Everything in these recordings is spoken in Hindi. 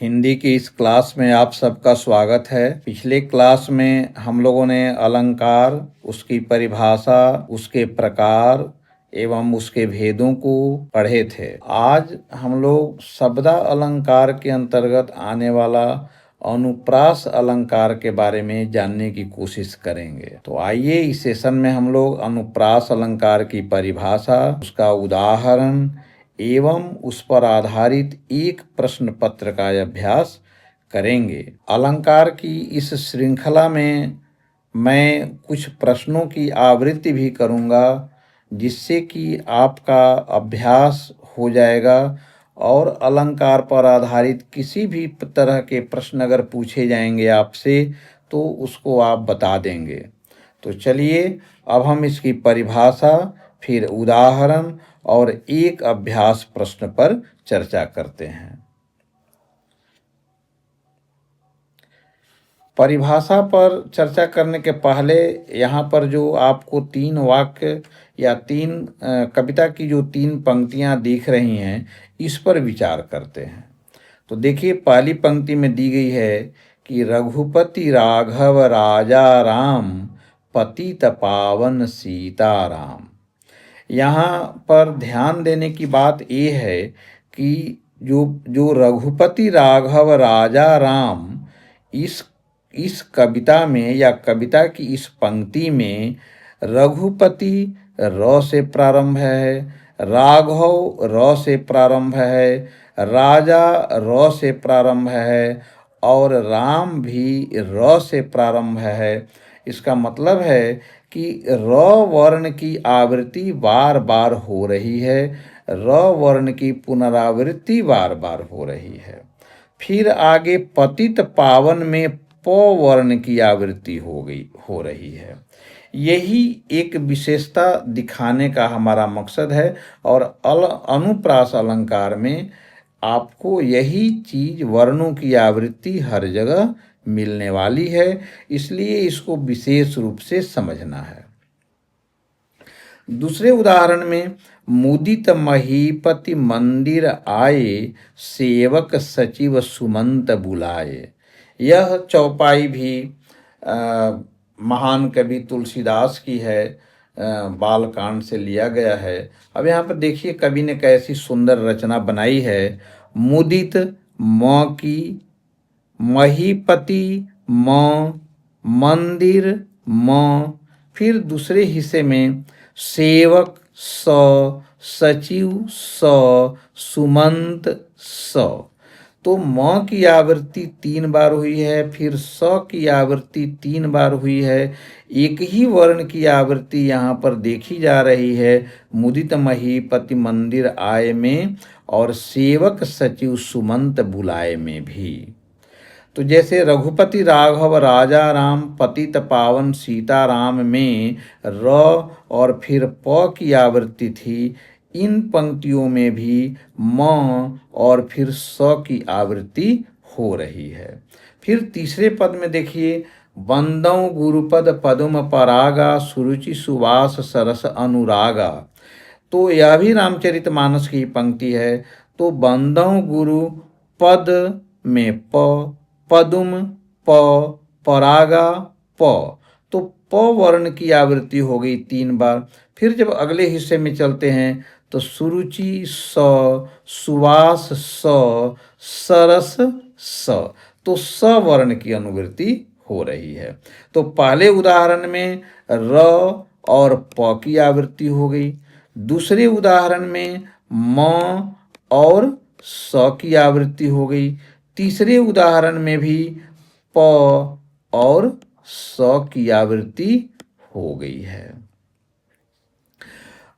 हिंदी की इस क्लास में आप सबका स्वागत है। पिछले क्लास में हम लोगों ने अलंकार, उसकी परिभाषा, उसके प्रकार एवं उसके भेदों को पढ़े थे। आज हम लोग शब्दा अलंकार के अंतर्गत आने वाला अनुप्रास अलंकार के बारे में जानने की कोशिश करेंगे। तो आइए इस सेशन में हम लोग अनुप्रास अलंकार की परिभाषा, उसका उदाहरण एवं उस पर आधारित एक प्रश्न पत्र का अभ्यास करेंगे। अलंकार की इस श्रृंखला में मैं कुछ प्रश्नों की आवृत्ति भी करूंगा, जिससे कि आपका अभ्यास हो जाएगा और अलंकार पर आधारित किसी भी तरह के प्रश्न अगर पूछे जाएंगे आपसे तो उसको आप बता देंगे। तो चलिए अब हम इसकी परिभाषा, फिर उदाहरण और एक अभ्यास प्रश्न पर चर्चा करते हैं। परिभाषा पर चर्चा करने के पहले यहाँ पर जो आपको 3 वाक्य या 3 कविता की जो 3 पंक्तियाँ दिख रही हैं, इस पर विचार करते हैं। तो देखिए, पहली पंक्ति में दी गई है कि रघुपति राघव राजा राम, पतित पावन सीताराम। यहाँ पर ध्यान देने की बात ये है कि जो रघुपति राघव राजा राम, इस कविता में या कविता की इस पंक्ति में रघुपति र से प्रारंभ है, राघव र से प्रारंभ है, राजा र से प्रारंभ है और राम भी र से प्रारंभ है। इसका मतलब है कि र वर्ण की आवृत्ति बार बार हो रही है, र वर्ण की पुनरावृत्ति बार बार हो रही है। फिर आगे पतित पावन में प वर्ण की आवृत्ति हो रही है। यही एक विशेषता दिखाने का हमारा मकसद है और अनुप्रास अलंकार में आपको यही चीज, वर्णों की आवृत्ति हर जगह मिलने वाली है, इसलिए इसको विशेष रूप से समझना है। दूसरे उदाहरण में मुदित महीपति मंदिर आए, सेवक सचिव सुमंत बुलाए। यह चौपाई भी महान कवि तुलसीदास की है, बालकांड से लिया गया है। अब यहाँ पर देखिए कवि ने कैसी सुंदर रचना बनाई है। मुदित म की, महीपति म, मंदिर म, फिर दूसरे हिस्से में सेवक स, सचिव स, सुमंत स। तो म की आवृत्ति 3 बार हुई है, फिर स की आवृत्ति 3 बार हुई है। एक ही वर्ण की आवृत्ति यहाँ पर देखी जा रही है, मुदित महीपति मंदिर आए में और सेवक सचिव सुमंत बुलाए में भी। तो जैसे रघुपति राघव राजा राम, पतित पावन सीताराम में र और फिर प की आवृत्ति थी, इन पंक्तियों में भी म और फिर स की आवृत्ति हो रही है। फिर तीसरे पद में देखिए, बंदौ गुरुपद पदुम परागा, सुरुचि सुवास सरस अनुरागा। तो यह भी रामचरितमानस की पंक्ति है। तो बंदौ गुरु पद में प, पदुम प, परागा प। तो प वर्ण की आवृत्ति हो गई 3 बार। फिर जब अगले हिस्से में चलते हैं तो सुरुचि स, सुवास स, सरस स। तो स वर्ण की अनुवृत्ति हो रही है। तो पहले उदाहरण में र और प की आवृत्ति हो गई, दूसरे उदाहरण में म और स की आवृत्ति हो गई, तीसरे उदाहरण में भी प और स की आवृत्ति हो गई है।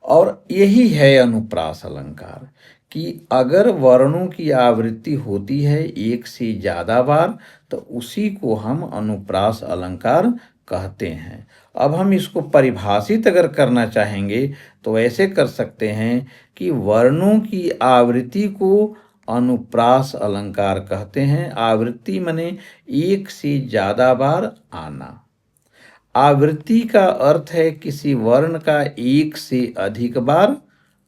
और यही है अनुप्रास अलंकार कि अगर वर्णों की आवृत्ति होती है एक से ज़्यादा बार तो उसी को हम अनुप्रास अलंकार कहते हैं। अब हम इसको परिभाषित अगर करना चाहेंगे तो ऐसे कर सकते हैं कि वर्णों की आवृत्ति को अनुप्रास अलंकार कहते हैं। आवृत्ति माने एक से ज़्यादा बार आना। आवृत्ति का अर्थ है किसी वर्ण का एक से अधिक बार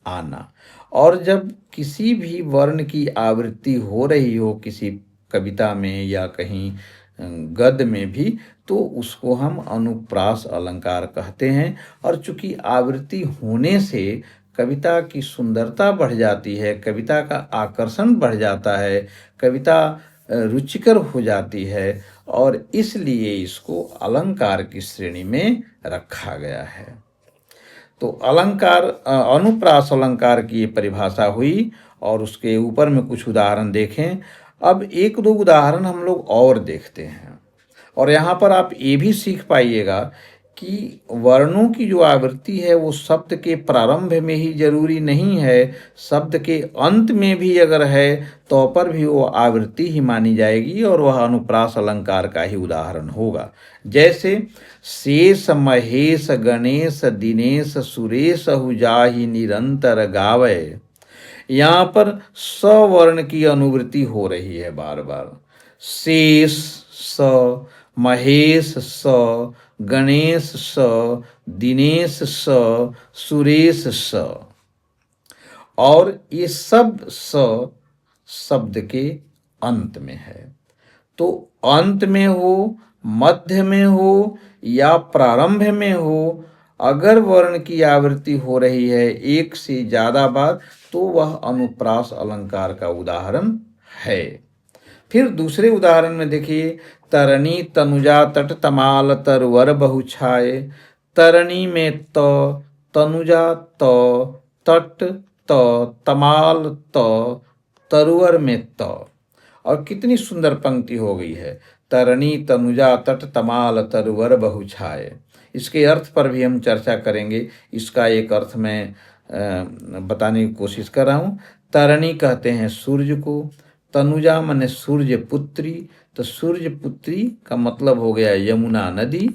आना। और जब किसी भी वर्ण की आवृत्ति हो रही हो किसी कविता में या कहीं गद्य में भी, तो उसको हम अनुप्रास अलंकार कहते हैं। और चूंकि आवृत्ति होने से कविता की सुंदरता बढ़ जाती है, कविता का आकर्षण बढ़ जाता है, कविता रुचिकर हो जाती है, और इसलिए इसको अलंकार की श्रेणी में रखा गया है। तो अलंकार, अनुप्रास अलंकार की ये परिभाषा हुई, और उसके ऊपर में कुछ उदाहरण देखें। अब एक दो उदाहरण हम लोग और देखते हैं, और यहाँ पर आप ये भी सीख पाइएगा कि वर्णों की जो आवृत्ति है वो शब्द के प्रारंभ में ही जरूरी नहीं है, शब्द के अंत में भी अगर है तो पर भी वो आवृत्ति ही मानी जाएगी, और वह अनुप्रास अलंकार का ही उदाहरण होगा। जैसे शेष महेश गणेश दिनेश सुरेश जाहि निरंतर गावे, यहाँ पर सवर्ण की अनुवृत्ति हो रही है बार बार। शेष स, महेश स, गणेश स, दिनेश स, सुरेश स, और ये सब स शब्द के अंत में है। तो अंत में हो, मध्य में हो या प्रारंभ में हो, अगर वर्ण की आवृत्ति हो रही है एक से ज्यादा बार, तो वह अनुप्रास अलंकार का उदाहरण है। फिर दूसरे उदाहरण में देखिए, तरणी तनुजा तट तमाल तरवर बहु छाए। तरणी में त, तनुजा त, तट त, तमाल त, तरुवर में त, और कितनी सुंदर पंक्ति हो गई है, तरणी तनुजा तट तमाल तरुवर बहु छाए। इसके अर्थ पर भी हम चर्चा करेंगे। इसका एक अर्थ मैं बताने की कोशिश कर रहा हूँ। तरणी कहते हैं सूर्य को, तनुजा माने सूर्य पुत्री, तो सूर्य पुत्री का मतलब हो गया यमुना नदी,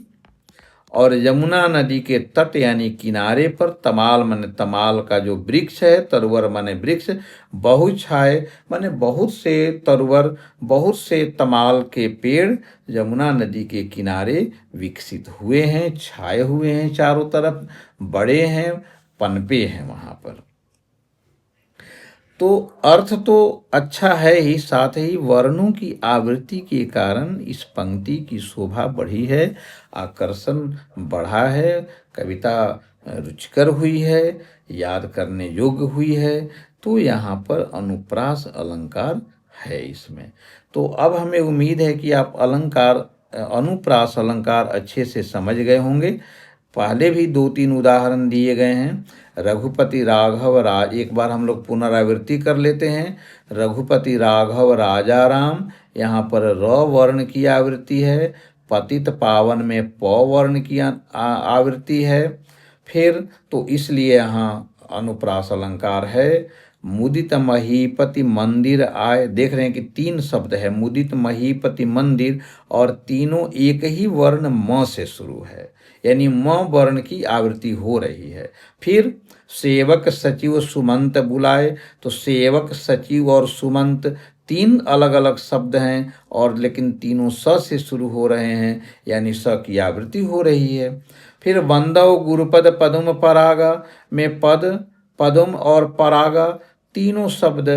और यमुना नदी के तट यानी किनारे पर, तमाल माने तमाल का जो वृक्ष है, तरुवर माने वृक्ष, बहु छाए माने बहुत से तरुवर, बहुत से तमाल के पेड़ यमुना नदी के किनारे विकसित हुए हैं, छाए हुए हैं, चारों तरफ बड़े हैं, पनपे हैं वहां पर। तो अर्थ तो अच्छा है ही, साथ ही वर्णों की आवृत्ति के कारण इस पंक्ति की शोभा बढ़ी है, आकर्षण बढ़ा है, कविता रुचिकर हुई है, याद करने योग्य हुई है। तो यहाँ पर अनुप्रास अलंकार है इसमें। तो अब हमें उम्मीद है कि आप अनुप्रास अलंकार अच्छे से समझ गए होंगे। पहले भी 2-3 उदाहरण दिए गए हैं। रघुपति राघव राज, एक बार हम लोग पुनरावृत्ति कर लेते हैं। रघुपति राघव राजा राम, यहाँ पर र वर्ण की आवृत्ति है। पतित पावन में प वर्ण की आवृत्ति है। फिर तो इसलिए यहाँ अनुप्रास अलंकार है। मुदित महीपति मंदिर आए, देख रहे हैं कि 3 शब्द है, मुदित महीपति मंदिर, और तीनों एक ही वर्ण म से शुरू है, यानी म वर्ण की आवृत्ति हो रही है। फिर सेवक सचिव सुमंत बुलाए, तो सेवक सचिव और सुमंत 3 अलग अलग शब्द हैं, और लेकिन तीनों स से शुरू हो रहे हैं, यानी स की आवृत्ति हो रही है। फिर बंदव गुरुपद पदुम परागा में पद, पदुम और परागा तीनों शब्द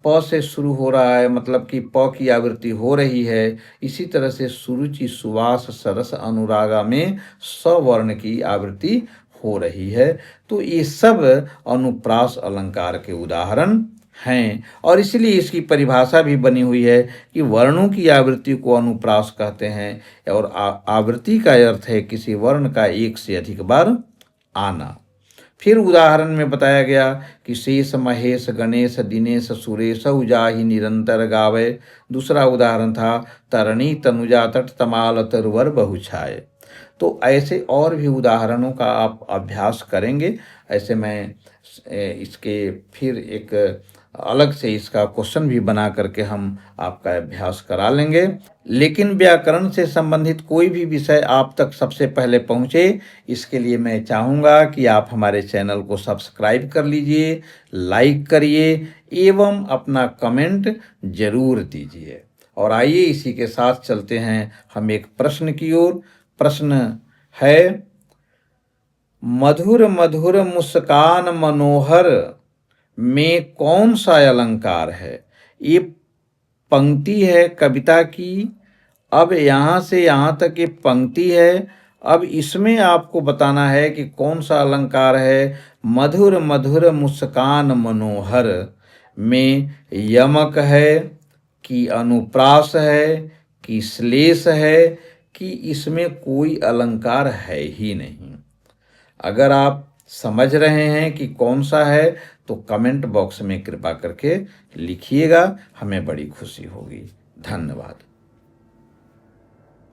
प से शुरू हो रहा है, मतलब कि प की आवृत्ति हो रही है। इसी तरह से सुरुचि सुवास सरस अनुरागा में स वर्ण की आवृत्ति हो रही है। तो ये सब अनुप्रास अलंकार के उदाहरण हैं, और इसलिए इसकी परिभाषा भी बनी हुई है कि वर्णों की आवृत्ति को अनुप्रास कहते हैं, और आवृत्ति का अर्थ है किसी वर्ण का एक से अधिक बार आना। फिर उदाहरण में बताया गया कि शेष महेश गणेश दिनेश सुरेश जाहि निरंतर गावे। दूसरा उदाहरण था तरणी तनुजा तट तमाल तरुवर बहु छाए। तो ऐसे और भी उदाहरणों का आप अभ्यास करेंगे। ऐसे मैं इसके फिर एक अलग से इसका क्वेश्चन भी बना करके हम आपका अभ्यास करा लेंगे। लेकिन व्याकरण से संबंधित कोई भी विषय आप तक सबसे पहले पहुंचे, इसके लिए मैं चाहूँगा कि आप हमारे चैनल को सब्सक्राइब कर लीजिए, लाइक करिए एवं अपना कमेंट जरूर दीजिए। और आइए इसी के साथ चलते हैं हम एक प्रश्न की ओर। प्रश्न है, मधुर मधुर मुस्कान मनोहर में कौन सा अलंकार है? ये पंक्ति है कविता की। अब यहाँ से यहाँ तक ये पंक्ति है। अब इसमें आपको बताना है कि कौन सा अलंकार है। मधुर मधुर मुस्कान मनोहर में यमक है कि अनुप्रास है कि श्लेष है कि इसमें कोई अलंकार है ही नहीं। अगर आप समझ रहे हैं कि कौन सा है तो कमेंट बॉक्स में कृपा करके लिखिएगा, हमें बड़ी खुशी होगी। धन्यवाद।